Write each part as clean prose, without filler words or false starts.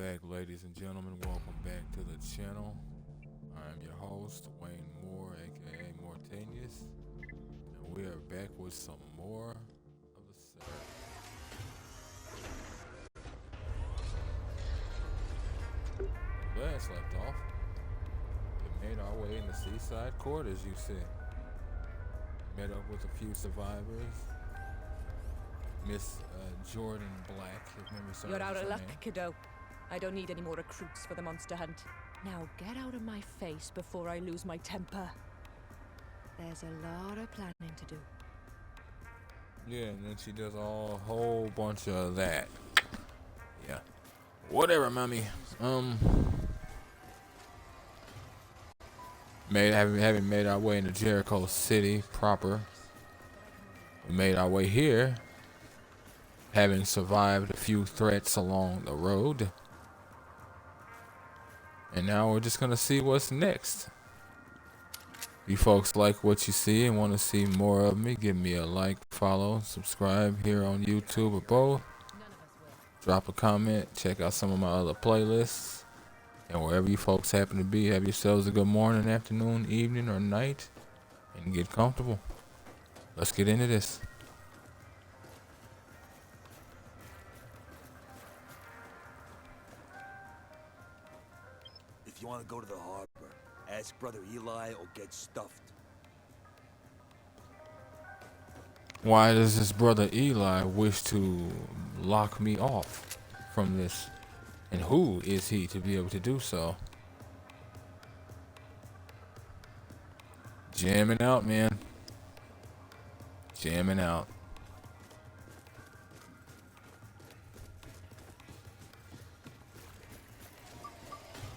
back, ladies and gentlemen. Welcome back to the channel. I'm your host, Wayne Moore, aka Mortanius, and we are back with some more of the series. Last left off, we made our way in the seaside quarters, you see. Met up with a few survivors. Miss Jordan Black, if memory serves. You're out of her luck, name. kiddo. I don't need any more recruits for the monster hunt. Now get out of my face before I lose my temper. There's a lot of planning to do. Yeah, and then she does a whole bunch of that. Yeah. Whatever, mommy. Having made our way into Jericho City proper. We made our way here, having survived a few threats along the road. And now we're just gonna see what's next. If you folks like what you see and want to see more of me, give me a like, follow, subscribe here on YouTube or both. Drop a comment, check out some of my other playlists. And wherever you folks happen to be, have yourselves a good morning, afternoon, evening, or night. And get comfortable. Let's get into this. If you want to go to the harbor, ask Brother Eli or get stuffed. Why does this brother Eli wish to lock me off from this? And who is he to be able to do so? Jamming out, man. Jamming out.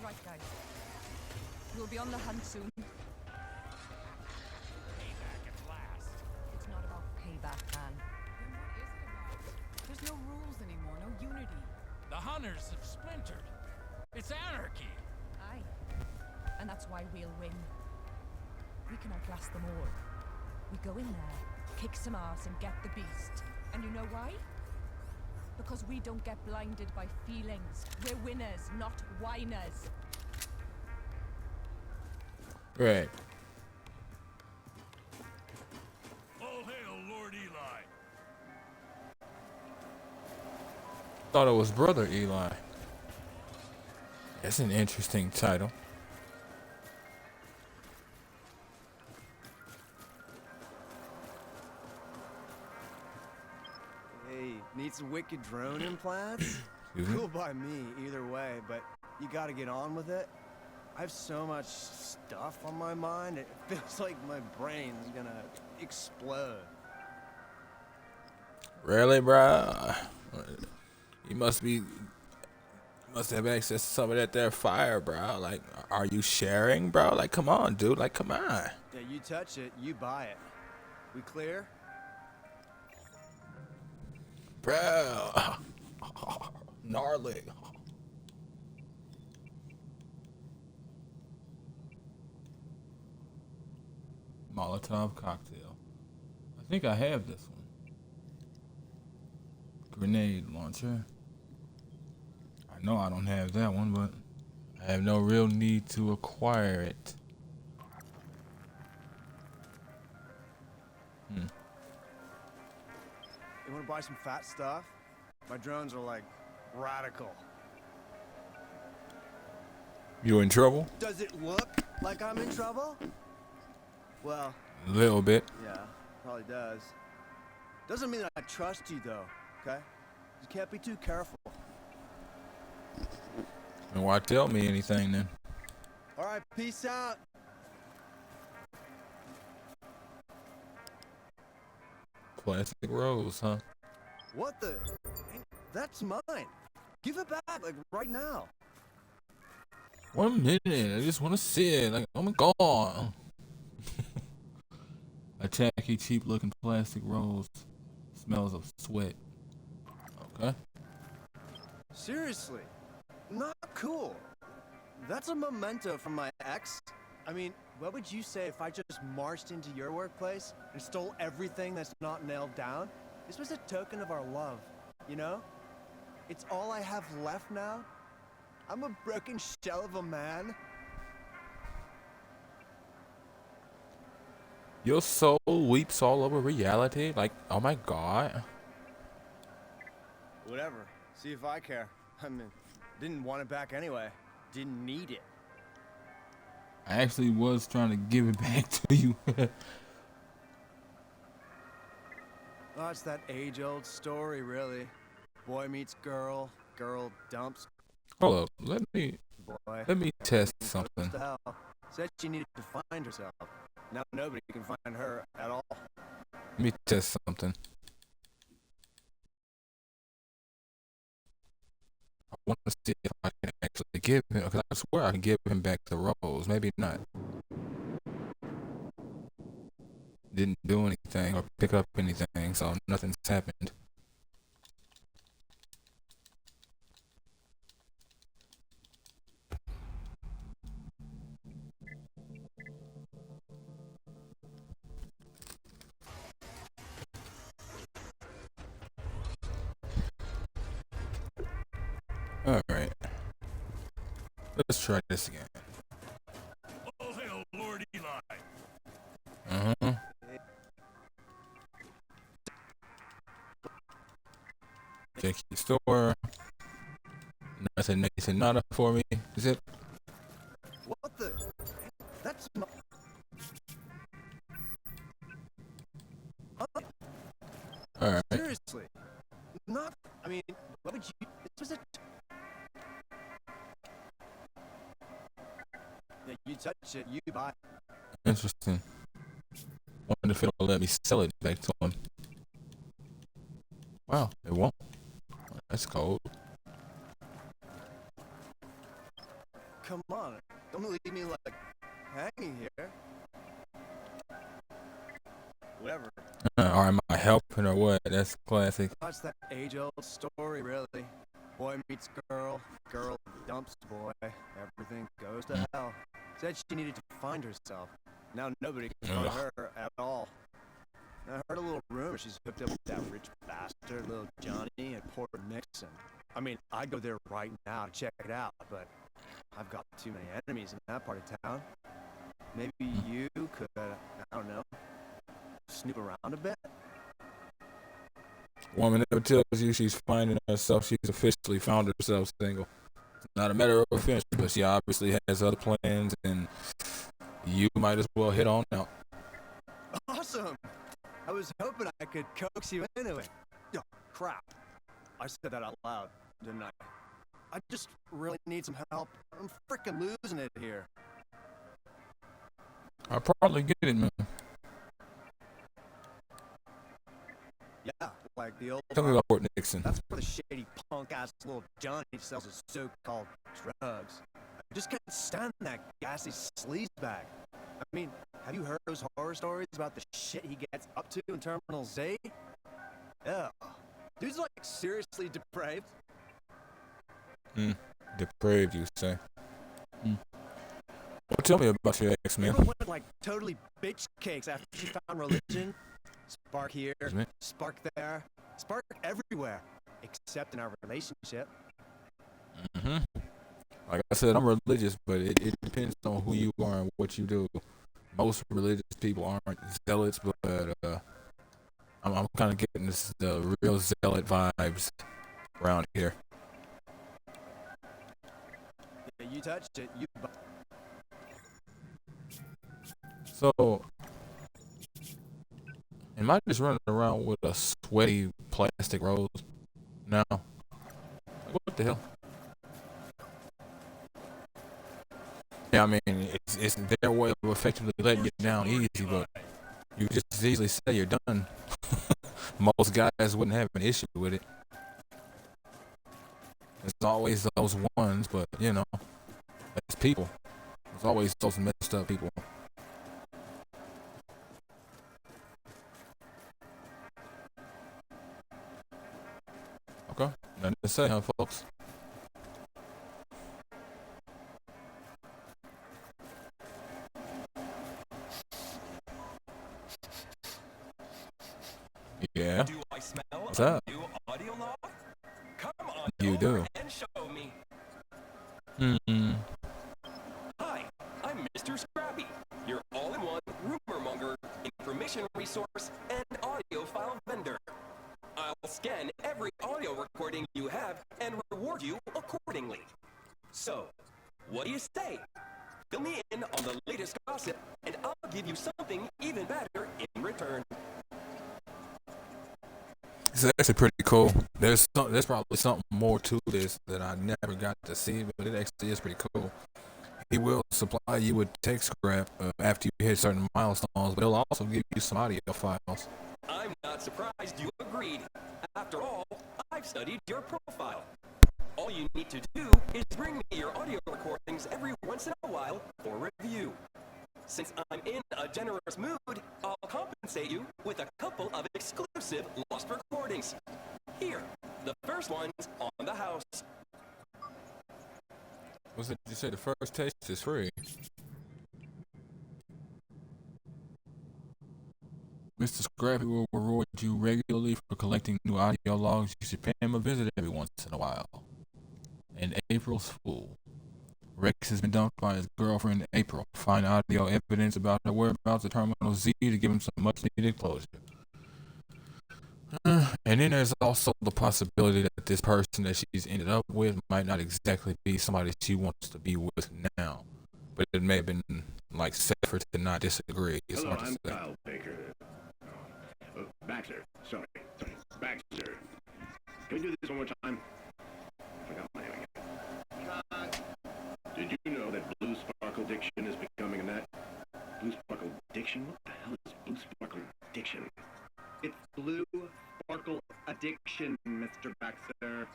Right, guys. We'll be on the hunt soon. Payback at last. It's not about payback, man. Then what is it about? There's no rules anymore, no unity. The hunters have splintered. It's anarchy. Aye. And that's why we'll win. We can outlast them all. We go in there, kick some ass and get the beast. And you know why? Because we don't get blinded by feelings. We're winners, not whiners. Right. All hail Lord Eli. Thought it was brother Eli. That's an interesting title. Hey, need some wicked drone implants? Excuse me? Cool by me, either way, but you gotta get on with it. I have so much stuff on my mind, it feels like my brain's gonna explode. Really, bro? You must have access to some of that there fire, bro. Like, are you sharing, bro? Like, come on, dude. Like, come on. Yeah, you touch it, you buy it. We clear? Bro. Gnarly. Molotov cocktail. I think I have this one. Grenade launcher. I know I don't have that one, but I have no real need to acquire it. You wanna buy some fat stuff? My drones are like radical. You in trouble? Does it look like I'm in trouble? Well, A little bit. yeah, probably does. Doesn't mean that I trust you though, okay? You can't be too careful. And why tell me anything then? Alright, peace out. Plastic rose, huh? What the? That's mine. Give it back, like right now. 1 minute. I just want to see it. Like, oh my god. A tacky, cheap-looking plastic rose. Smells of sweat. Okay. Seriously, not cool. That's a memento from my ex. I mean, what would you say if I just marched into your workplace and stole everything that's not nailed down? This was a token of our love, you know? It's all I have left now, I'm a broken shell of a man. Your soul weeps all over reality? Like, oh my god. Whatever. See if I care. I mean, didn't want it back anyway. Didn't need it. I actually was trying to give it back to you. Oh, it's that age-old story, really. Boy meets girl, girl dumps Hold up, boy. let me test Goes something. to hell. Said she needed to find herself. Now nobody can find her at all. Let me test something. I want to see if I can actually give him, because I swear I can give him back the rose. Maybe not. Didn't do anything or pick up anything, so nothing's happened. Alright. Let's try this again. Oh, hell, Lord Eli. Uh-huh. Check your store. Nothing nada for me. Is it? What the? That's my... Alright. Seriously. Not... I mean, what would you... This was a... Yeah, you touch it, you buy it. Interesting. Wonder if it'll let me sell it back to him. Wow, it won't. That's cold. Come on. Don't leave me, like, hanging here. Whatever. Or am I helping or what? That's classic. That's that age-old story, really. Boy meets girl, girl dumps boy. Everything goes to hell. Said she needed to find herself. Now nobody can find her at all. I heard a little rumor she's hooked up with that rich bastard, little Johnny, and poor Mixon. I mean, I'd go there right now to check it out, but I've got too many enemies in that part of town. Maybe you could, I don't know, snoop around a bit? Woman never tells you she's finding herself. She's officially found herself single. It's not a matter of offense, but she obviously has other plans, and you might as well hit on out. Awesome! I was hoping I could coax you into it. Oh, crap. I said that out loud, didn't I? I just really need some help. I'm freaking losing it here. I probably get it, man. Yeah, like the old... Tell me about Fort Nixon. That's where the shady punk-ass little Johnny sells his so-called drugs. I just can't stand that gassy sleazebag. I mean, have you heard those horror stories about the shit he gets up to in Terminal Z? Yeah. Dude's like seriously depraved. Depraved, you say? Well, tell me about your ex, man. Everyone went like totally bitch cakes after she found religion. Spark here, spark there, spark everywhere, except in our relationship. Like I said, I'm religious, but it depends on who you are and what you do. Most religious people aren't zealots, but I'm kind of getting the real zealot vibes around here. Yeah, you touched it, you... So, am I just running around with a sweaty plastic rose now? Like, what the hell? Yeah, I mean, it's their way of effectively letting you down easy, but you just as easily say you're done. Most guys wouldn't have an issue with it. It's always those ones, but you know, it's people. There's always those messed up people. Okay, nothing to say, huh, folks? Yeah. Do I smell What's a up? new audio log? Come on You over do. and show me. Hmm. Hi, I'm Mr. Scrappy, your all-in-one rumor monger, information resource, and audiophile vendor. I'll scan every audio recording you have and reward you accordingly. So, what do you say? Fill me in on the latest gossip, and I'll give you something even better in return. It's actually pretty cool. There's probably something more to this that I never got to see, but it actually is pretty cool. He will supply you with text scrap after you hit certain milestones, but he'll also give you some audio files. I'm not surprised you agreed. After all, I've studied your profile. All you need to do is bring me your audio recordings every once in a while for review. Since I'm in a generous mood, I'll compensate you with a couple of exclusive lost recordings. Here, the first one's on the house. What's it? You say the first taste is free. Mr. Scrappy will reward you regularly for collecting new audio logs. You should pay him a visit every once in a while. And April's Fool. Rex has been dumped by his girlfriend April. Find audio evidence about her whereabouts at Terminal Z to give him some much needed closure. And then there's also the possibility that this person that she's ended up with might not exactly be somebody she wants to be with now. But it may have been like safer to not disagree. It's Hello, hard to I'm say. Kyle Baker. Baxter. Sorry. Baxter. Can we do this one more time? I forgot my name again. Did you know that Blue Sparkle Diction is becoming a net? Blue Sparkle Diction? What the hell is Blue Sparkle Diction? It's Blue Sparkle Addiction, Mr. Baxter.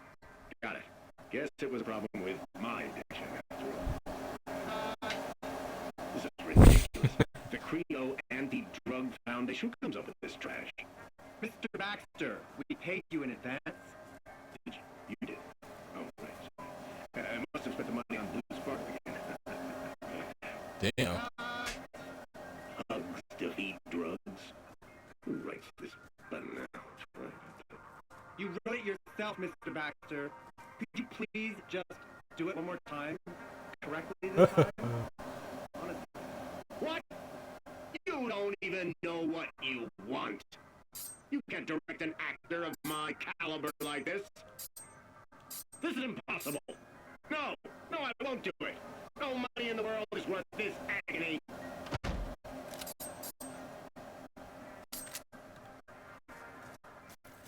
Got it. Guess it was a problem with my addiction after all. This is ridiculous. The Creo Anti-Drug Foundation comes up with this trash. Mr. Baxter, we paid you in advance. Did you? You did. Oh, right. I must have spent the money on Blue Sparkle again. Damn. Hugs defeat drugs. Who writes this button now? You wrote it yourself, Mr. Baxter. Could you please just do it one more time? Correctly this time? Honestly. What? You don't even know what you want. You can't direct an actor of my caliber like this. This is impossible. No, I won't do it. No money in the world is worth this agony.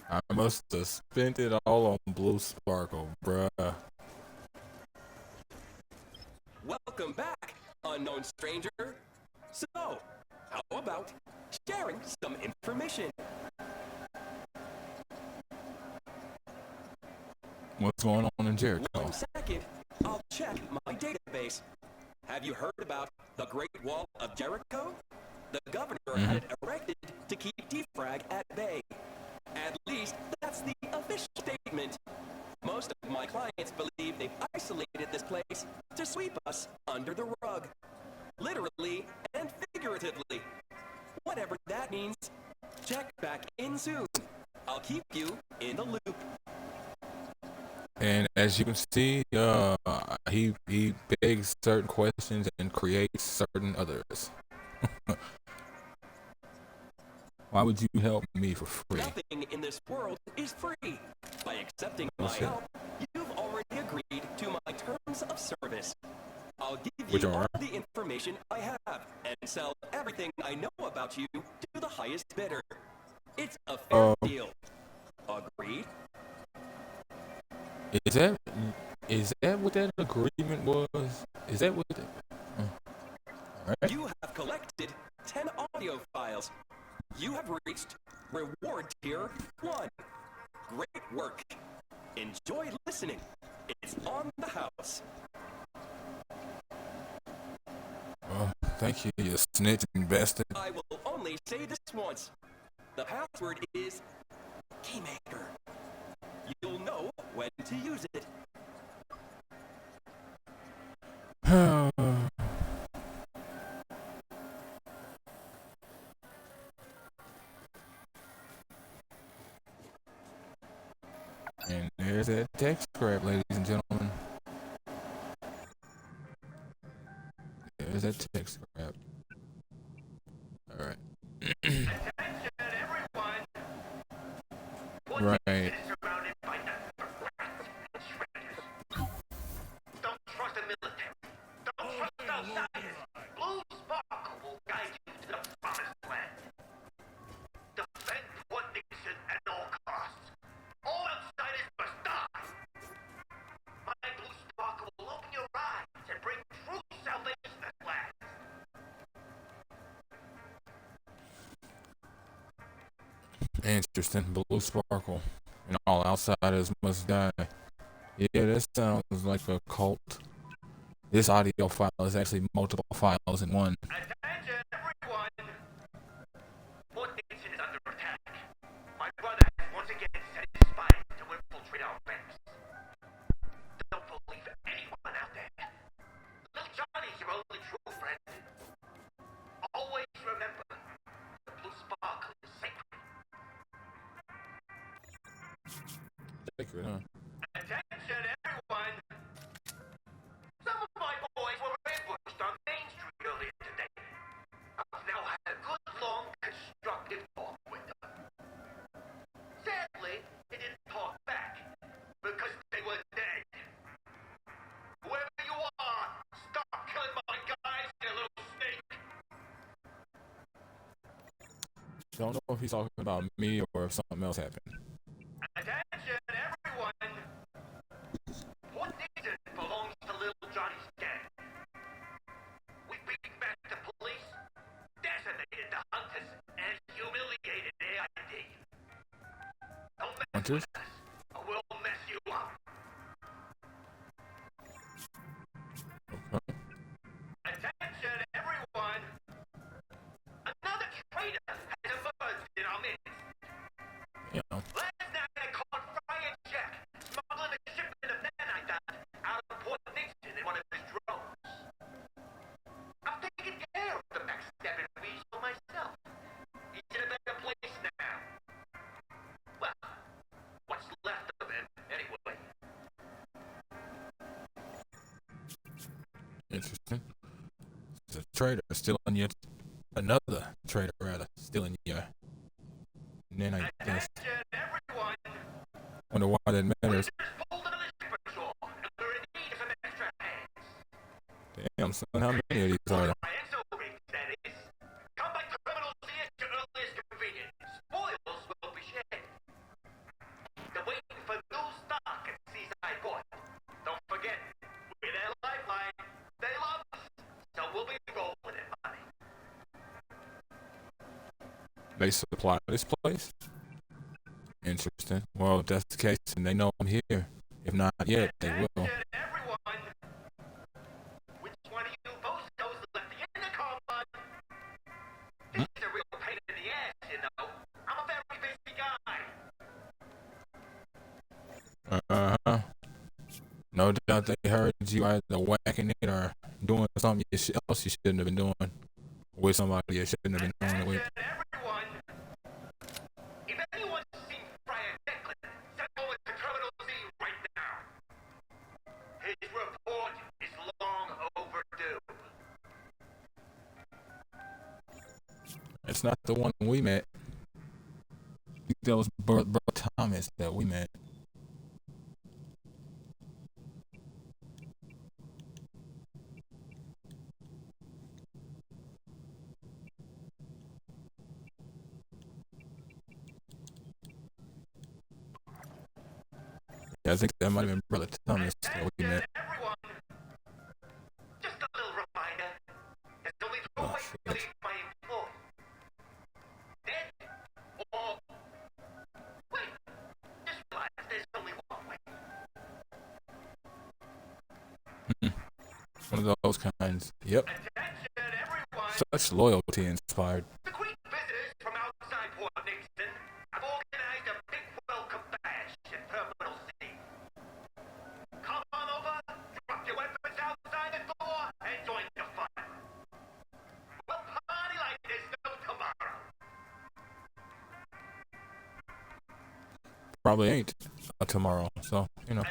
I must have spent it all on Blue Sparkle, bruh. Welcome back, unknown stranger. So, how about sharing some information? What's going on in Jericho? 1 second, I'll check my database. Have you heard about the Great Wall of Jericho? The governor had it erected to keep defrag at bay. At least, that's the official statement. Most of my clients believe they've isolated this place to sweep us under the rug. Literally and figuratively. Whatever that means, check back in soon. I'll keep you in the loop. And as you can see, he begs certain questions and creates certain others. Why would you help me for free? Nothing in this world is free. By accepting my What's that? help, you've already agreed to my terms of service. I'll give Which you are? all the information I have and sell everything I know about you to the highest bidder. It's a fair deal. Agreed? Is that what that agreement was? Is that what? Right. You have collected 10 audio files. You have reached reward tier 1. Great work. Enjoy listening. It's on the house. Thank you, you snitching bastard. I will only say this once. The password is Keymaker. You'll know when to use it. And there's that text scrap, ladies and gentlemen. There's that text grab. All right. Attention, everyone! Right. Is surrounded by nothing but rats and traitors. Don't trust the military. Don't trust outsiders. Blue Sparkle will guide you to the promised land. Defend Fort Nixon at all costs. All outsiders must die. My Blue Sparkle will open your eyes and bring true salvation at last. Interesting. Blue sparkle. And all outsiders must die. Yeah, this sounds like a cult. This audio file is actually multiple files in one. Attention, everyone! Fort Nixon is under attack. My brother has once again set his spies to infiltrate our banks. Don't believe anyone out there. Little Johnny's your only true friend. Always remember, the Blue Sparkle is sacred. Sacred, huh? Attention, everyone! Some of my boys were ambushed on Main Street earlier today. I've now had a good, long, constructive talk with them. Sadly, they didn't talk back, because they were dead. Whoever you are, stop killing my guys, you little snake! Don't know if he's talking about me or if something else happened. Attention, everyone! Fort Nixon belongs to Little Johnny's gang. We beat back the police, decimated the hunters, and humiliated AID. Don't mess Hunters? with us, or we'll mess you up. Okay. Attention, everyone! Another traitor has emerged in our midst. You know, Last night I caught Friar Jack smuggling a shipment of nanite out of Port Nixon in one of his drones. I'm taking care of the backstabbing weasel myself. He's in a better place now. Well, what's left of him, anyway. interesting. It's a traitor still in your. Another traitor, rather, still in your. And then I guess. Attention, everyone! Wonder why that matters. Just pulled another ship ashore, and we're in need of some extra hands. Damn, son, how many of these are there? Riots over it, that is. Come by criminals at your earliest convenience. Spoils will be shared. They're waiting for new stock at Seaside Port. Don't forget, we're their lifeline. They love us, so we'll be rolling in money. They supply this place? Interesting. Well, if that's the case, and they know I'm here. If not yet, they will. Attention, everyone! Which one of you bozos left the intercom on? This is a real pain in the ass, you know. I'm a very busy guy. Uh-huh. No doubt they heard you either whacking it or doing something else you shouldn't have been doing with somebody you shouldn't have been doing it with. Attention, everyone! If anyone's seen Brian Declan, send over to Terminal Z right now. His report is long overdue. It's not the one we met. I think that was Bro Thomas that we met. Yeah, I think that might have been Brother Thomas that we met. Everyone, just a little reminder. There's only two Oh, ways shit. to leave my employee. Dead or... Wait, just realize there's only one way. One of those kinds. Yep. Attention, everyone! Such loyalty inspired. The Greek visitors from outside Port Nixon have organized a big welcome bash at Terminal C. Come on over, drop your weapons outside the door, and join the fun. We'll party like there's no tomorrow. Probably ain't tomorrow, so, you know,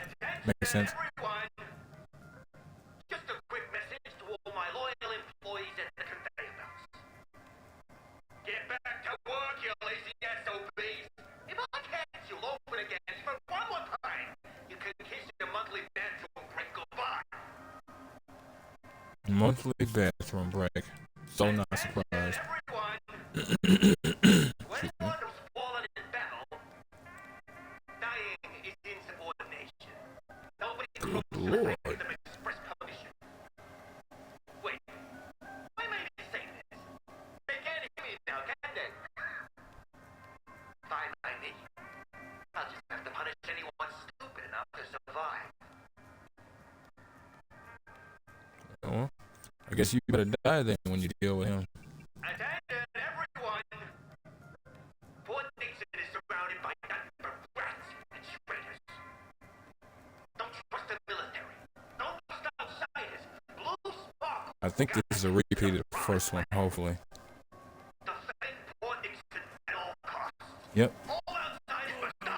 makes sense. Everyone, just a quick message to all my loyal employees. Monthly bathroom break. So not surprised. Everyone, when Excuse me. one has fallen in battle, dying is insubordination. Nobody Good croaks lord. unless them express permission. Wait, why am I even saying this? They can't hear me now, can they? Fine by me. I'll just have to punish anyone stupid enough to survive. Well, I guess you better die then when you deal with him. Attention, everyone! Fort Dixon is surrounded by nothing but rats and traitors. Don't trust the military. Don't trust outsiders. Blue sparkle. I think this is a repeat of the first one, hopefully. Defend Fort Dixon at all costs. Yep. All outsiders must die.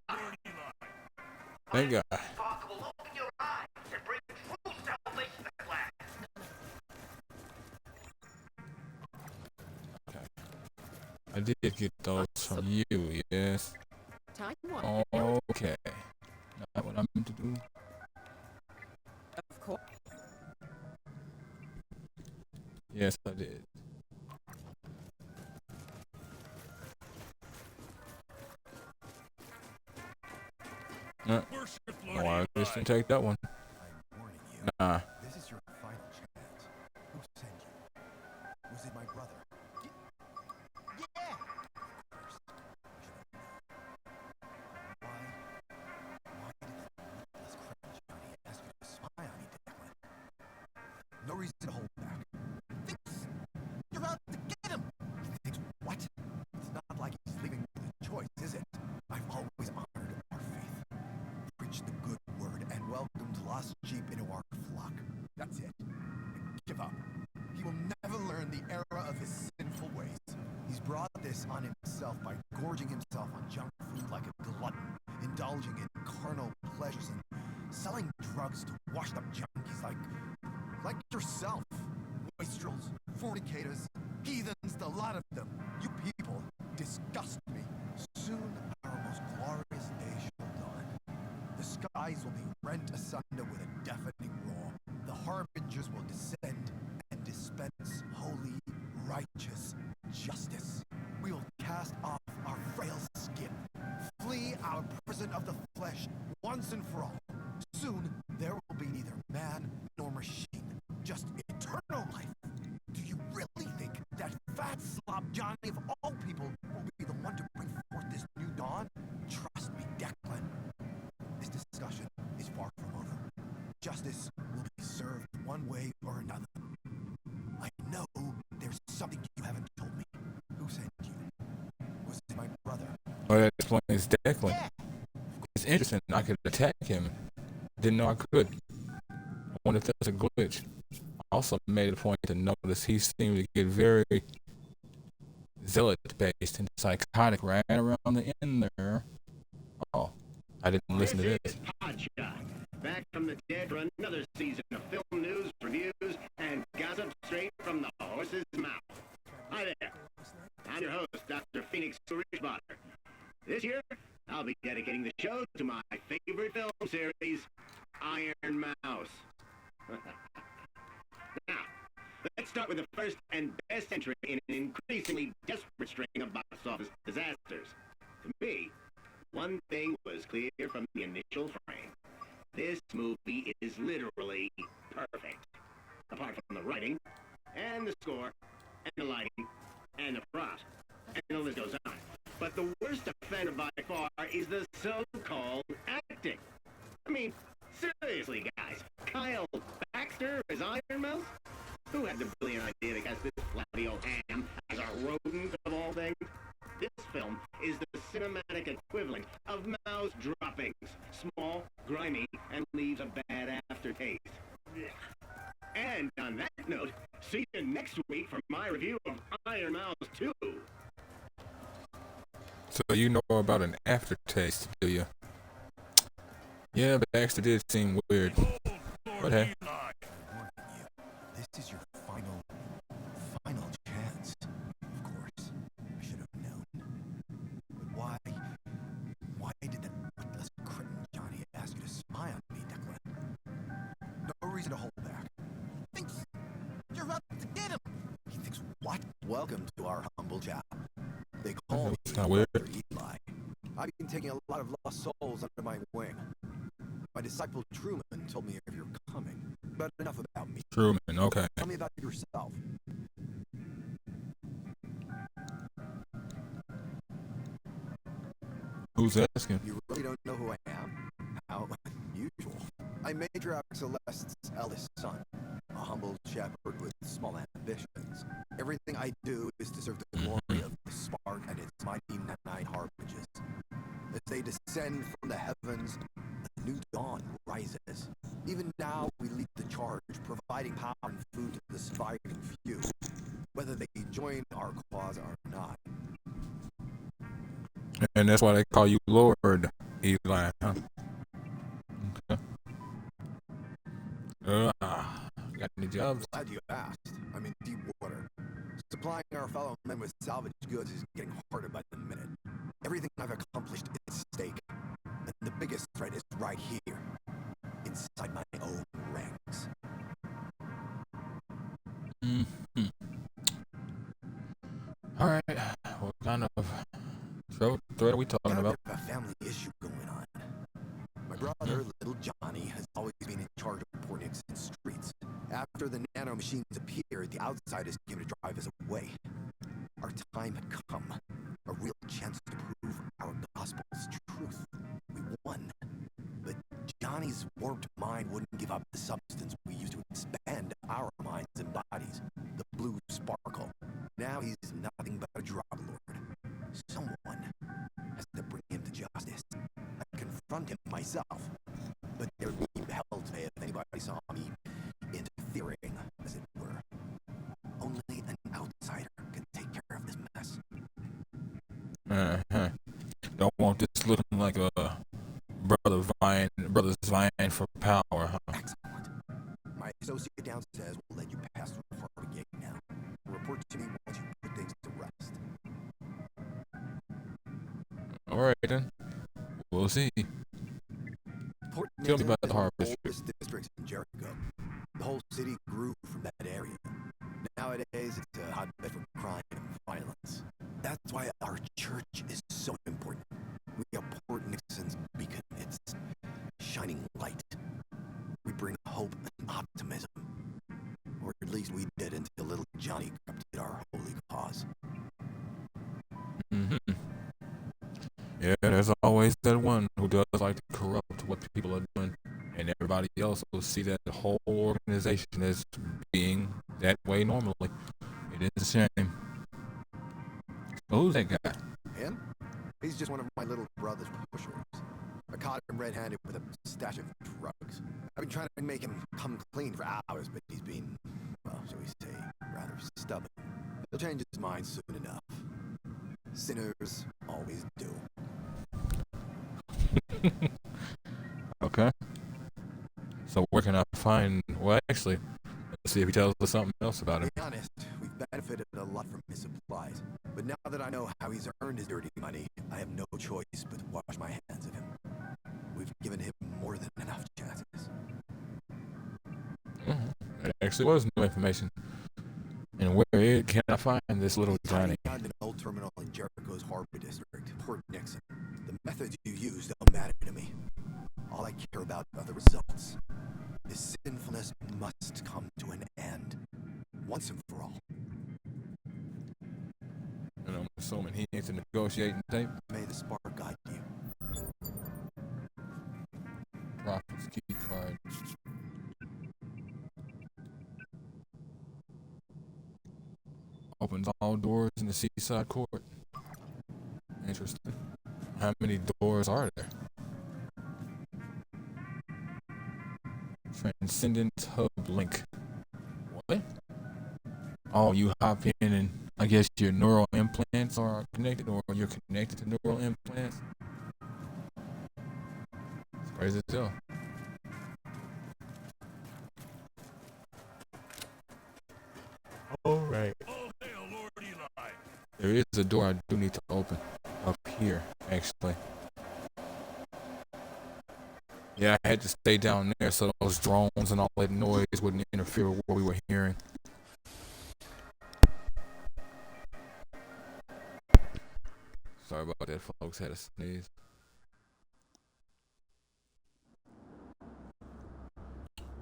Thank God. Sparkle will open your eyes and bring true salvation at last. I did get those from you, yes. Time one. Okay. Not what I meant to do. Of course. Yes, I did. Oh, I just didn't take that one. I'm warning you. Nah. This is your final chance. Who sent you? Was it my brother? Yeah! Of course. I should have known. Why did that ruthless criminal Johnny ask you to spy on me, Declan? No reason to hold back. Thinks you're out to get him! He thinks what? It's not like he's leaving with a choice, is it? I've always honored our faith. Preached the good word and welcomed lost sheep into our flock. That's it. Give up. He will never learn the error of his sinful ways. He's brought this on himself by gorging himself on junk food like a glutton, indulging in carnal pleasures and selling drugs to washed up junkies like yourself. Wastrels, fornicators, heathens, the lot of them. You people disgust me. Soon our most glorious day shall dawn. The skies will be rent asunder with a deafening roar. The harbingers will descend and dispense holy, righteous justice. We will cast off our frail skin, flee our prison of the flesh once and for all. Soon there will be neither man nor machine, just eternal life. Do you really think that fat slob Johnny of all people will be the one to bring forth this new dawn? Trust me, Declan. This discussion is far from over. Justice will be served one way or another. I know there's something you haven't told me. Who sent you? Was it my brother? Oh, that explains Declan. It's interesting. I could attack him. Didn't know I could. I wonder if that's a glitch. I also made it a point to notice he seemed to get very zealot-based and psychotic right around the end there. Oh, I didn't listen to This this. is Podshot, back from the dead for another season of film news, reviews, and gossip straight from the horse's mouth. Hi there. I'm your host, Dr. Phoenix Richbotter. This year, I'll be dedicating the show to my favorite film series, Iron Mouse. Now, let's start with the first and best entry in an increasingly desperate string of box office disasters. To me, one thing was clear from the initial frame. This movie is literally perfect. Apart from the writing, and the score, and the lighting, and the plot, and the list goes on. But the worst offender by far is the so-called acting. I mean, seriously, guys. Kyle Baxter as Iron Mouse? Who had the brilliant idea to cast this flabby old ham as a rodent of all things? This film is the cinematic equivalent of mouse droppings. Small, grimy, and leaves a bad aftertaste. And on that note, see you next week for my review of Iron Mouse 2. So you know about an aftertaste, do you? Yeah, Baxter did seem weird. But hey. I'm warning you. This is your final chance. Of course, I should have known. But why did that ruthless criminal Johnny ask you to spy on me, Declan? No reason to hold back. Thinks What? Welcome to our humble shop. They call me It's kind of weird. Dr. Eli. I've been taking a lot of lost souls under my wing. My disciple Truman told me of your coming. But enough about me. Truman, okay. Tell me about yourself. Who's asking? You really don't know who I am? How unusual. I'm Major Celeste's eldest son, a humble shepherd with small ambitions. Everything I do is to serve the glory of the spark and its mighty nine harbinger. As they descend from the heavens, a new dawn rises. Even now, we lead the charge, providing power and food to the surviving few, whether they join our cause or not. And that's why they call you Lord Eli, huh? Okay. Got any jobs? Glad you asked. I'm in deep water. Supplying our fellow men with salvage goods is getting harder by the minute. Everything I've accomplished is at stake. And the biggest threat is right here, inside my own ranks. Mm-hmm. All right. What kind of threat are we talking about? A family issue going on. My brother, little Johnny, has always been in charge of poor Nixon's streets. After the nanomachines appeared, the outsiders came to drive us away. Our time had come. A real chance to prove our gospel's truth. We won. But Johnny's warped mind wouldn't give up the substance we used to expand our minds and bodies. The blue sparkle. Now he's nothing but a drug lord. Someone has to bring him to justice. I confront him myself. But there would be hell to pay if anybody saw me interfering, as it were. Only an outsider can take care of this mess. Don't want this looking like a brothers vying for power, huh? Excellent. My associate downstairs will let you pass through the harbor gate now. Report to me once you put things to rest. All right then. We'll see. Port Tell me Nixon about the is harbor one of district. the oldest districts in Jericho. The whole city grew from that area. Nowadays, it's a hotbed for crime and violence. That's why our church is so important. We are Port Nixon's beacon. It's shining light. We bring hope and optimism. Or at least we did until little Johnny corrupted our holy cause. Mm-hmm. Yeah, there's always that one who does like to corrupt what people are doing, and everybody else will see that the whole organization as being that way normally. It is a shame. So who's that guy? Him? He's just one of my little brother's pushers. I caught him red-handed with a stash of drugs. I've been trying to make him come clean for hours, but he's been, well, shall we say, rather stubborn. He'll change his mind soon enough. Sinners always do. Okay. So where can I find? Well, actually, let's see if he tells us something else about To it. be honest, we've benefited a lot from his supplies. But now that I know how he's earned his dirty money, I have no choice but to wash my hands of him. We've given him more than enough chances. It actually was new information. And where can I find this little Johnny? Found an old terminal in Jericho's harbor district, Port Nixon. The methods you use don't matter to me. All I care about are the results. This sinfulness must come to an end, once and for all. And I'm assuming he ain't to negotiating tape. May the spark guide you. Prophet's key card. Opens all doors in the seaside court. Interesting. How many doors are there? Transcendent hub link. What? Oh, you hop in and I guess your neural implants are connected, or you're connected to neural implants. It's crazy as hell. All right. Oh, hail, Lord Eli. There is a door I do need to open up here, actually. Yeah, I had to stay down there so those drones and all that noise wouldn't interfere with what we were hearing. Sorry about that, folks. Had a sneeze.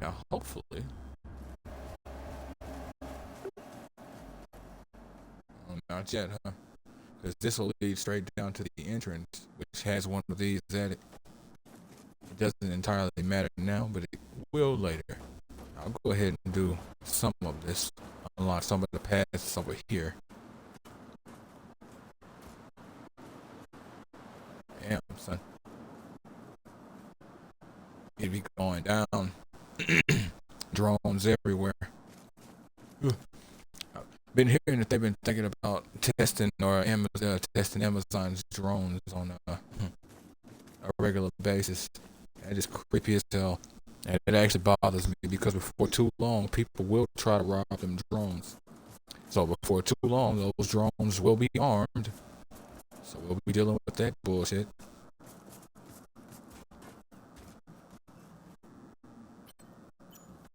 Now, hopefully, not yet, huh? Because this will lead straight down to the entrance, which has one of these at it. It doesn't entirely matter now, but it will later. I'll go ahead and do some of this. Unlock some of the paths over here. Damn, son. You'd be going down. Drones everywhere. Ugh. I've been hearing that they've been thinking about testing testing Amazon's drones on a regular basis. That is creepy as hell. And it actually bothers me because before too long, people will try to rob them drones. So before too long, those drones will be armed. So we'll be dealing with that bullshit.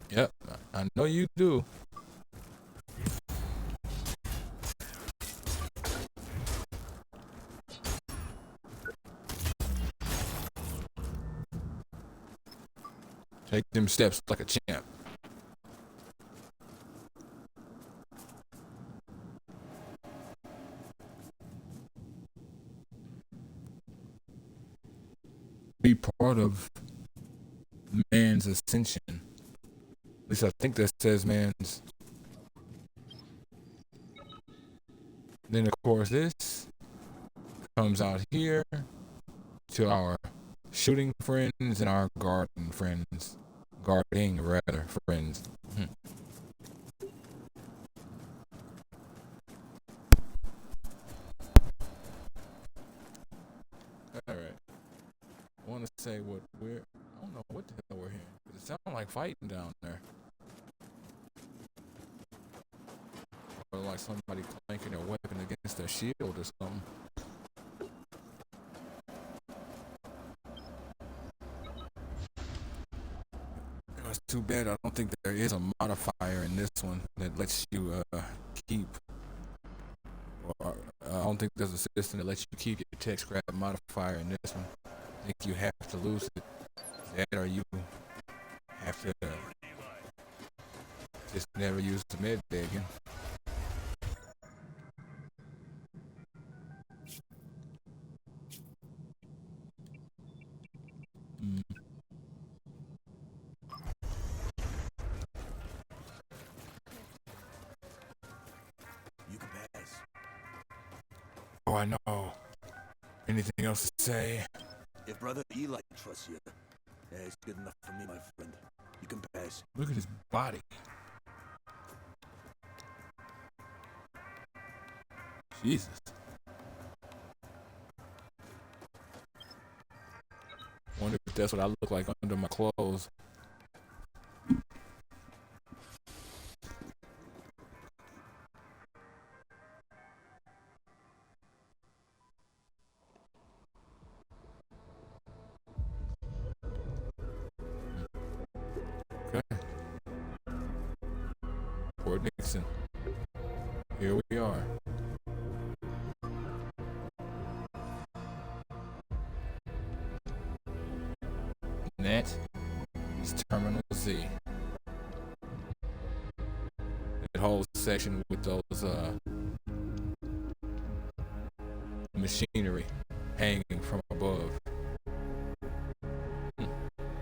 Yep, I know you do. Take them steps like a champ. Be part of man's ascension. At least I think that says man's. Then of course this comes out here to our shooting friends and our guarding friends. Guarding rather friends. Alright. I wanna say what we're I don't know what the hell we're hearing. It sounds like fighting down there. Or like somebody clanking their weapon against their shield or something. It's too bad I don't think there is a modifier in this one that lets you keep. Or I don't think there's a system that lets you keep your tech scrap modifier in this one. I think you have to lose it. That or you have to just never use the med bay again. You can pass. Oh, I know. Anything else to say? If Brother Eli trusts you, yeah, it's good enough for me, my friend. You can pass. Look at his body. Jesus. Wonder if that's what I look like under my clothes. Okay. Fort Nixon. Here we are. And that is Terminal Z. That whole section with those machinery hanging from above.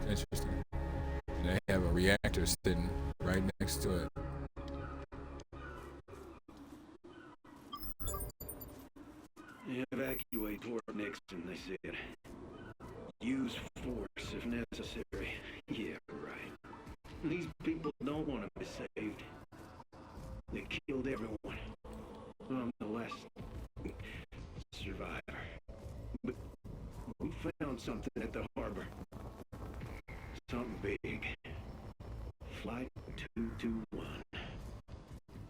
Interesting. And they have a reactor sitting right next to it. Evacuate Fort Nixon, they said. Use force if necessary. Yeah, right. These people don't want to be saved. They killed everyone. I'm the last survivor. But we found something at the harbor. Something big. Flight 221.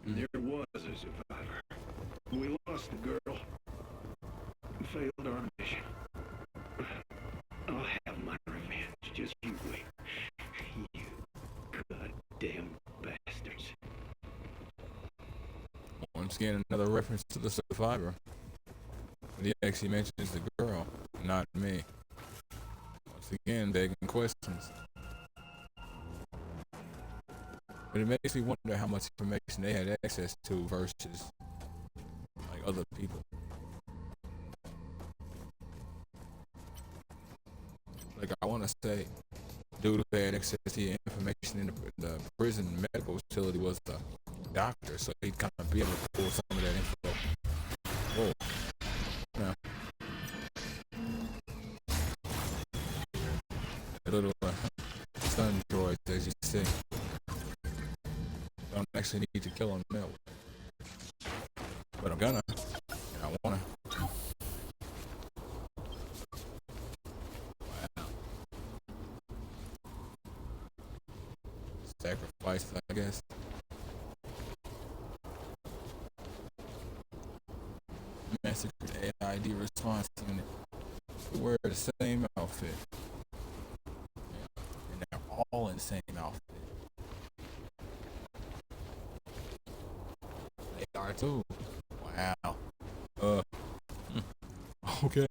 There was a survivor. We lost the girl. Failed our mission. I'll have my revenge. Just you wait. You goddamn bastards. Once again, another reference to the survivor. He actually mentions the girl, not me. Once again, begging questions. But it makes me wonder how much information they had access to versus like other people. Like I want to say, dude who had access to the information in the prison medical facility was the doctor, so he'd kind of be able to pull some of that info. Whoa. Yeah. The little stun droids, as you see. Don't actually need to kill them now. But I'm gonna. I wanna. Wow. Sacrifice, I guess. Massacred AID response unit. They wear the same outfit. Yeah. And they're all in the same outfit. They are too. Wow. Okay.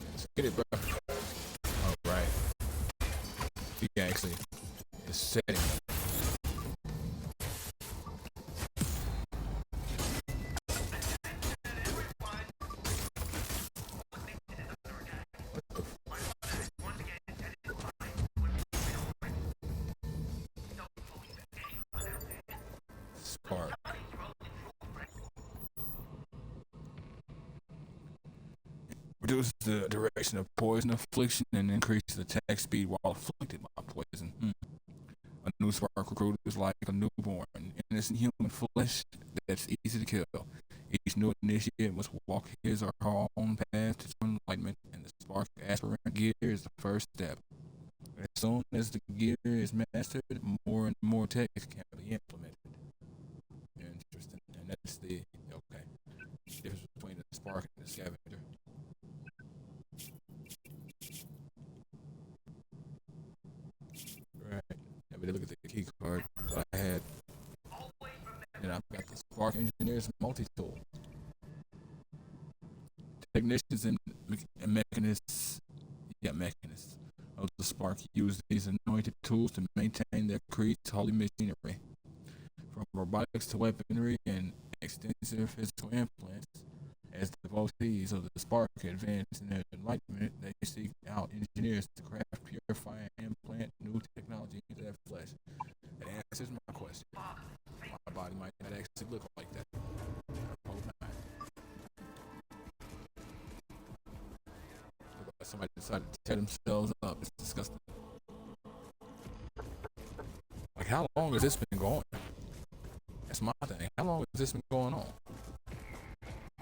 Let's get it, bro. Alright. We can actually is setting up. Spark. Reduces the duration of poison affliction and increases attack speed while afflicted by poison. A new spark recruit is like a newborn, innocent human flesh that's easy to kill. Each new initiate must walk his or her own path to enlightenment, and the spark aspirant gear is the first step. As soon as the gear is mastered, more and more techs can be implemented. Interesting. And that's the difference between the spark and the scavenger. Right. Let me look at the key card I had. And I've got the Spark Engineer's multi-tool. Technicians and mechanists of the Spark use these anointed tools to maintain their creed's holy machinery. From robotics to weaponry and extensive physical implants, as devotees of the Spark advance in their enlightenment, they seek out engineers to craft, purify, and implant new technology into their flesh. That answers my question. My body might not actually look like that. I hope not. Look like somebody decided to tear themselves up. It's disgusting. Like, how long has this been going? That's my thing. How long has this been going on?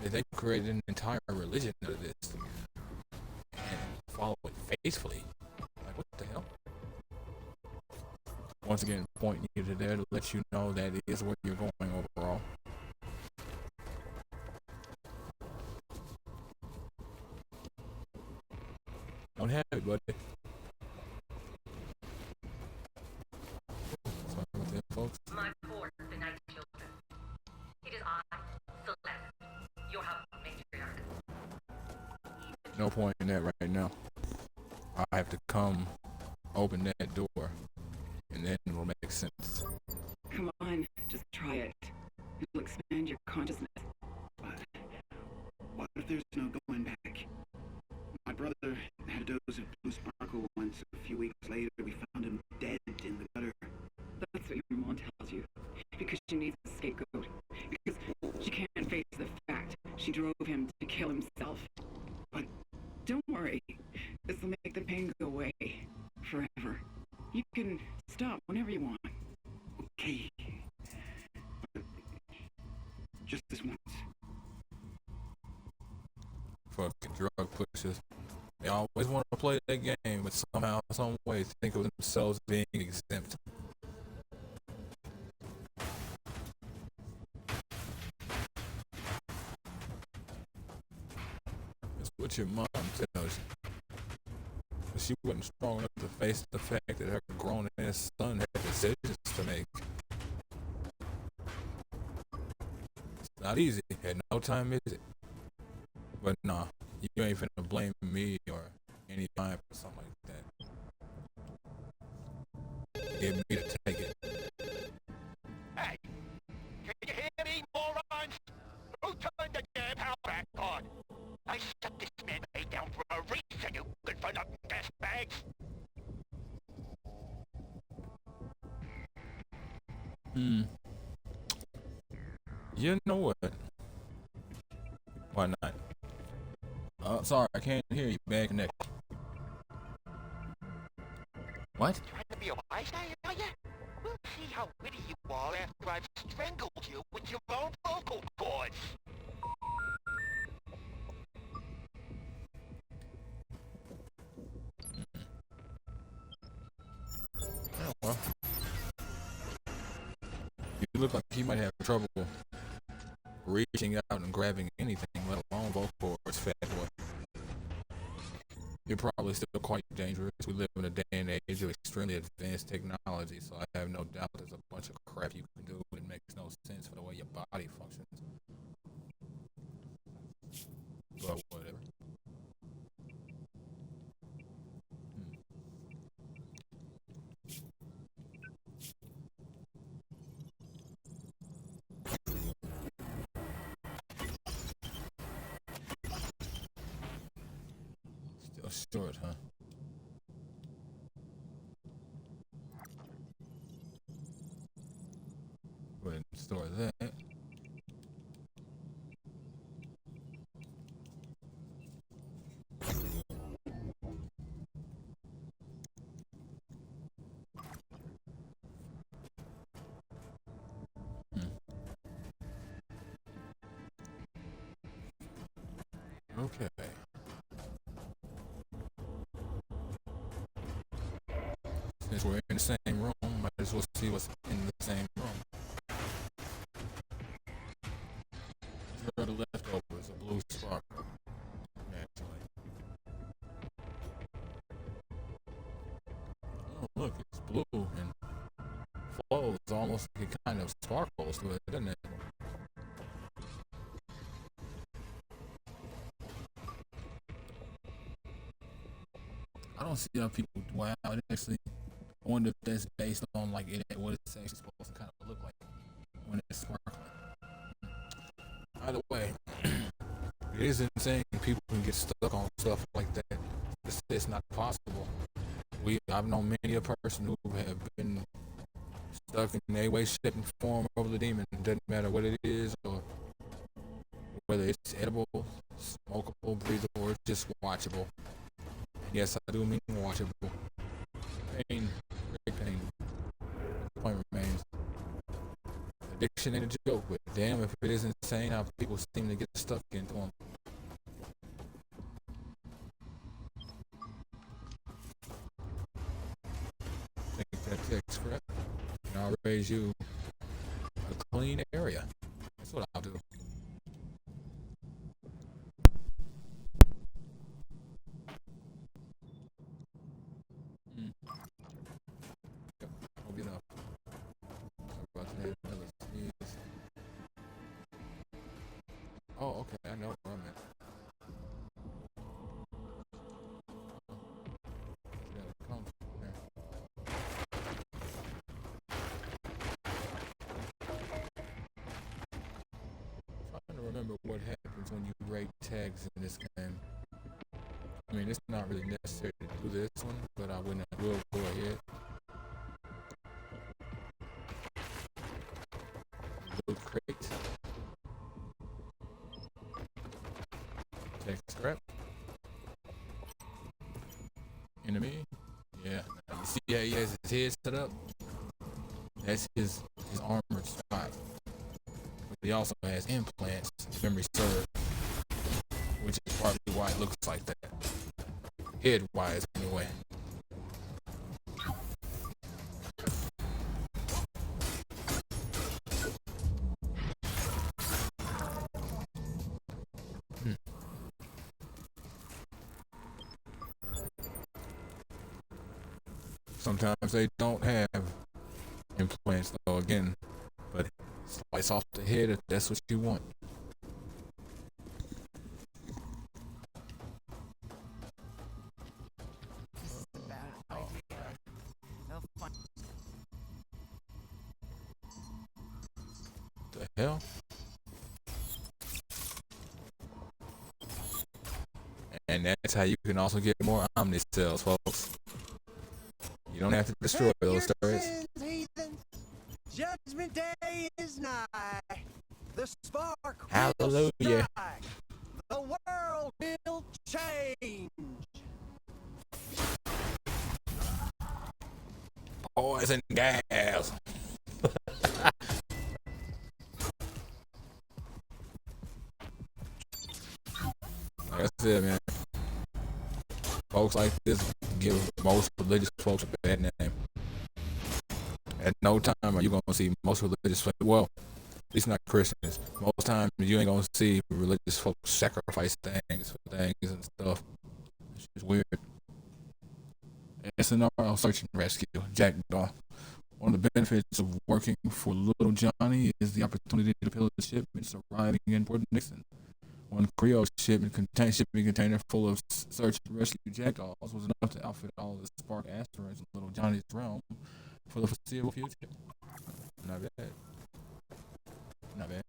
They created an entire religion out of this and follow it faithfully. Like, what the hell? Once again, pointing you to there to let you know that is where you're going overall. Don't have it, buddy. Sorry about that, folks. My poor, the night children. It is I, Celeste, your house matriarch. No point in that right now. I have to come open that door, and then it will make sense. Come on, just try it. It'll expand your consciousness. But what if there's no going back? My brother had a dose of blue sparkle once. A few weeks later, we found him dead in the gutter. That's what your mom tells you. Because she needs a scapegoat. Because she can't face the fact she drove him to kill himself. But don't worry. This will make the pain go away. Forever. You can stop whenever you want. Okay. But just this once. Fucking drug pushers. They always want to play that game, but somehow, some way, think of themselves being exempt. what your mom tells you. But she wasn't strong enough to face the fact that her grown-ass son had decisions to make. It's not easy. At no time is it. But nah, you ain't finna blame me or anybody for something like that. Get me to take it. Hey, can you hear me, morons? Who turned the damn power back on? I shut this man way down for a reason, you good-for-nothing gas bags. You know what? Why not? Sorry, I can't hear you. Bad connection. What? Trying to be a wise guy, are you? We'll see how witty you are after I've strangled you with your own vocal cords. Oh, well. You look like you might have trouble reaching out and grabbing anything, let alone vocal cords, fat boy. You're probably still quite dangerous. We live in a day and age of extremely advanced technology, so I have no doubt there's a bunch of crap you can do that makes no sense for the way your body functions. But whatever. Still short, huh? Go ahead and store that. Okay. Since we're in the same room, might as well see what's in the same room. Throw the leftovers, a blue sparkle. Naturally. Oh, look, it's blue and flows almost like it kind of sparkles to it, doesn't it? I don't see how people. Wow, it actually. I wonder if that's based on like what it's actually supposed to kind of look like when it's sparkling. Either way, it is insane. People can get stuck on stuff like that. It's not possible. I've known many a person who have been stuck in a way, shape, and form over the demon. It doesn't matter what it is or whether it's edible, smokable, breathable, or just watchable. Yes, I do mean watchable. Pain, great pain. The point remains. Addiction ain't a joke, but damn if it is insane how people seem to get stuck into them. Take that text correct, and I'll raise you a clean area. That's what I'll do. Hope you know. About to have another sneeze. Oh, okay, I know where I'm at. Yeah, come here. Trying to remember what happens when you rate tags in this game. I mean, it's not really necessary to do this one, but I will go ahead. Loot crate. Text scrap. Enemy. Yeah. Now you see how he has his head set up? That's his armored spot. But he also has implants, if memory serves, which is partly why it looks like that. Head-wise, anyway. Sometimes they don't have implants though again, but slice off the head if that's what you want. The hell? And that's how you can also get more Omni cells, folks. You don't have to destroy those turrets. Judgment Day is nigh. The spark Hallelujah. will strike. The world will change. Poison gas. Like I said, man, folks like this give most religious folks a bad name. At no time are you gonna see most religious folks, well, at least not Christians. Most times you ain't gonna see religious folks sacrifice things for things and stuff. It's just weird. SNR Search and Rescue, Jackdaw. One of the benefits of working for Little Johnny is the opportunity to pillage shipments arriving in Port Nixon. One Creole shipping container full of search and rescue jackdaws was enough to outfit all the Spark asteroids in Little Johnny's realm for the foreseeable future. Not bad. Not bad.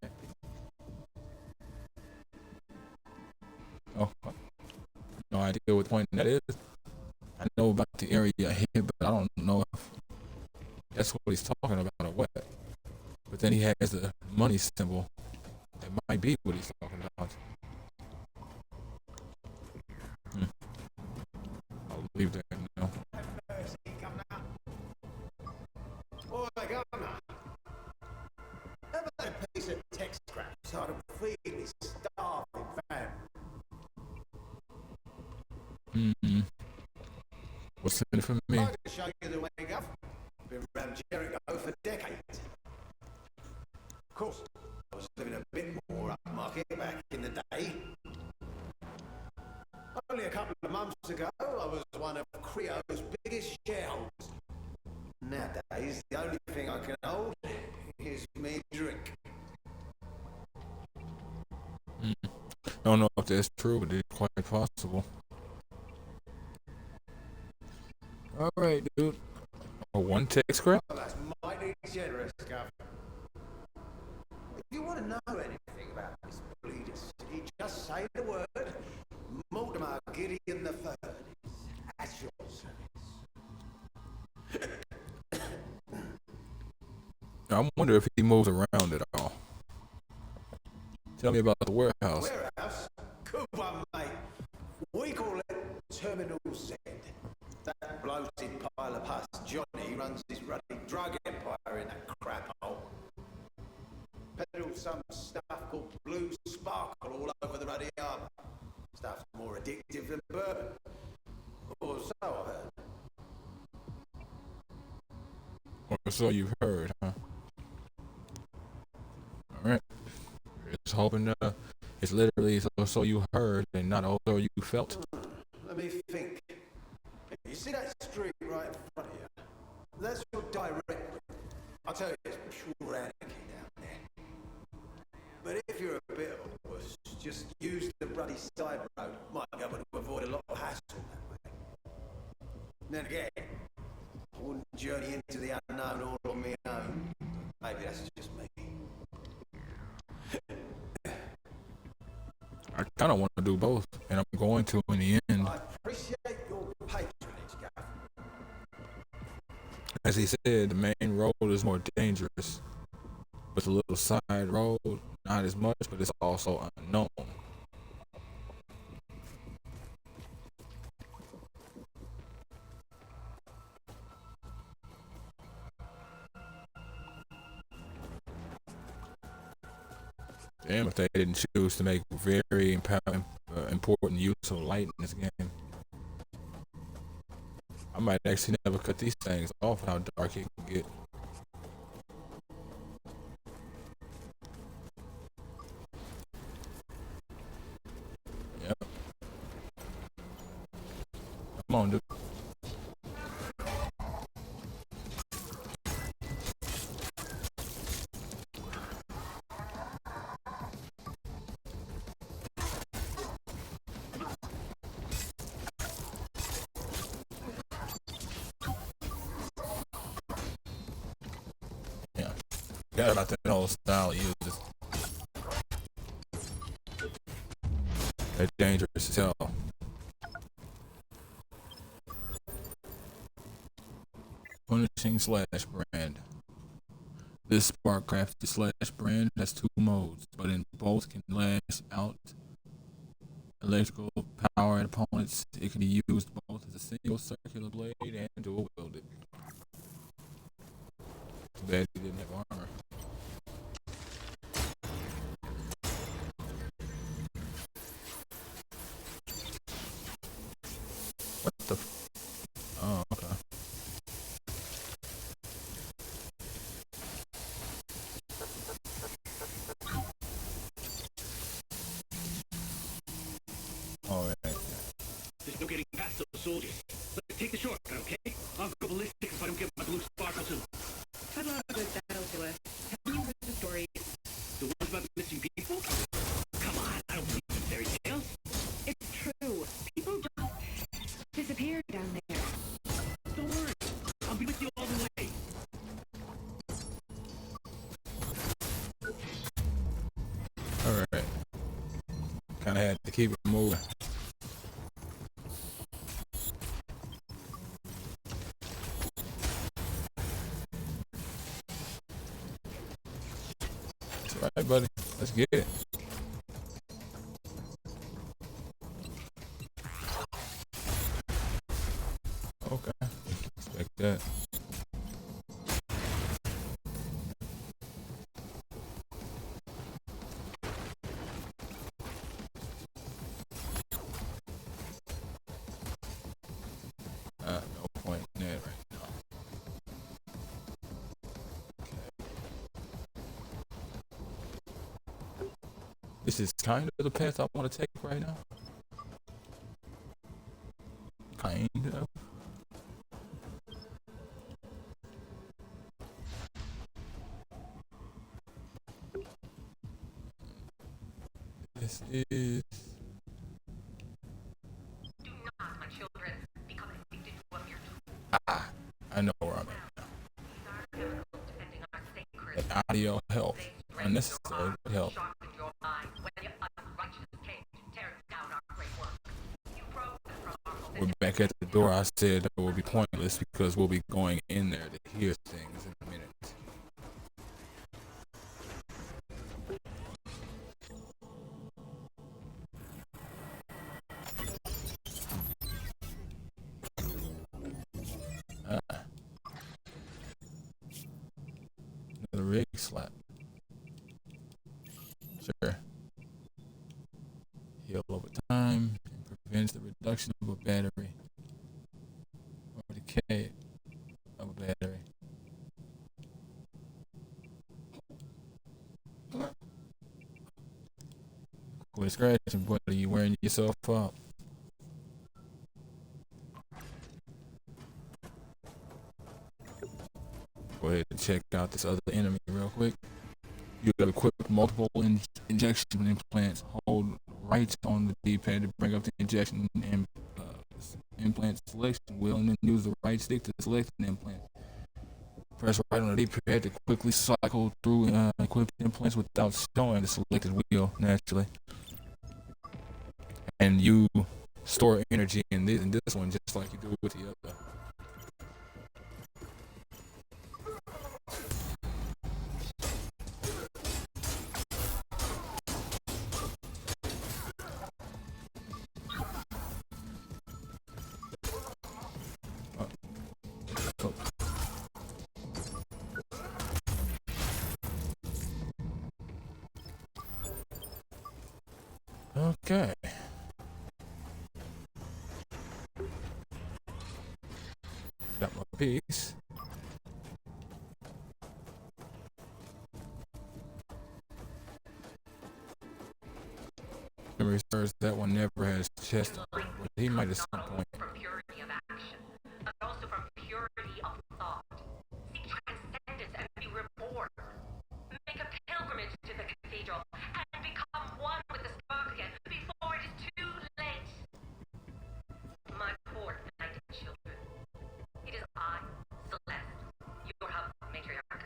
Oh, no idea what point that is. I know about the area here, but I don't know if that's what he's talking about or what. But then he has the money symbol. That might be what he's talking about. I'll leave that now. Oi, Governor. How about a piece of tech scrap so I can feed this starving fam? What's in it for me? I can show you the way, Gov. Been around Jericho for decades. Of course, I was living a bit more upmarket back in the day. Only a couple of months ago, I was one of Creo's biggest shareholders. Nowadays, the only thing I can hold is me drink. Don't know if that's true, but it's quite possible. All right, dude. One tech scrap? Well, that's mighty generous, Gov. If you want to know anything about this bleeders, you just say the word Mortimer Gideon the Third is at your service. I wonder if he moves around at all. Tell me about the warehouse. Warehouse? Good one, mate. We call it Terminal Z. That bloated pile of pus, Johnny, runs his ruddy drug empire in that crap hole. Peddles some stuff called Blue Sparkle all over the ruddy harbour. Stuff's more addictive than bourbon. Or so I've heard. Or so you've heard, huh? Alright. Just hoping it's literally so you heard and not also you felt. Let me think. You see that street right in front of you? That's your direct route. I'll tell you, it's pure anarchy down there. But if you're a bit of a wuss, just use the bloody side road. Might be able to avoid a lot of hassle that way. Then again, I wouldn't journey into the unknown all on my own. Maybe that's just me. I kind of want to do both, and I'm going to in the end. I appreciate your patronage, Gav. As he said, the main road is more dangerous, but the little side road, not as much, but it's also unknown. Damn, if they didn't choose to make very important use of light in this game. I might actually never cut these things off how dark it can get. Yep. Come on, dude. Forgot about that old style he uses. They're dangerous as hell. Punishing slash brand. This spark crafted slash brand has two modes, but in both can lash out electrical power at opponents. It can be used both as a single circular blade and dual wielded. Too bad he didn't have armor. What the oh, okay. Alright. There's no getting past those soldiers. Let's take the shortcut, okay? I'll go ballistic if I don't get my blue sparkle too. Had a lot of good battles, Gillette. Have you heard the stories? The ones about the missing people? Come on, I don't believe in fairy tales. It's true. People just disappear down there. Don't worry. I'll be with you all the way. Alright. Kinda had to keep it moving. That's right, buddy. Let's get it. Okay. Expect that. No point in that right now. Okay. This is kind of the path I want to take right now. Kind of. This is. Do not, my children, become addicted to a mere Ah, I know where I'm at now. These are chemicals defending our sacred. That audio help. Unnecessary but help. Sharpen your mind when your unrighteous cage tears down our great work. You broke from our We're back at the door. I said that will be pointless because we'll be going in there to hear things in a minute. Another rig slap. Sure. Heal over time and prevents the reduction of a battery or decay of a battery. Quit scratching, buddy. You wearing yourself out. Go ahead and check out this other enemy real quick. You have equipped multiple injection implants. Hold right on the D-pad to bring up the injection and implant selection wheel, and then use the right stick to select an implant. Press right on the D-pad to quickly cycle through equipped implants without showing the selected wheel naturally. And you store energy in this one just like you do with the other. Okay. Got my piece. Memory serves that one never has chest, but he might at some point. from purity of action, but also from purity of thought. Seek transcendence and be reborn. Make a pilgrimage to the cathedral and become one with the spark again before it is too late. My poor knighted children, it is I, Celeste, your hub matriarch.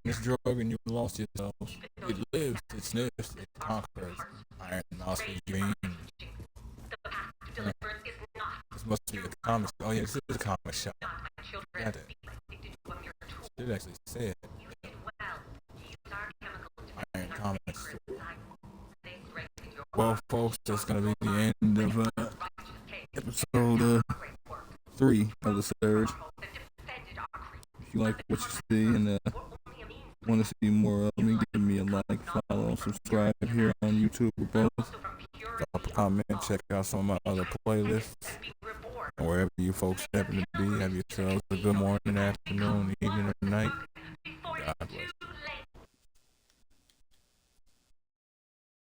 this drug and you lost yourself. It lives, it sniffs, it conquers. Iron Mouse with green. This must be a comic. Oh yeah, this is a comic shop. Got it. It actually said Iron Comics. Well, folks, that's gonna be the end of episode 3 of the Surge. If you like what you see and want to see more of me, give me a like, follow, subscribe here on YouTube or both. Drop a comment, check out some of my other playlists. And wherever you folks happen to be, have yourselves a good morning, afternoon, evening, or night.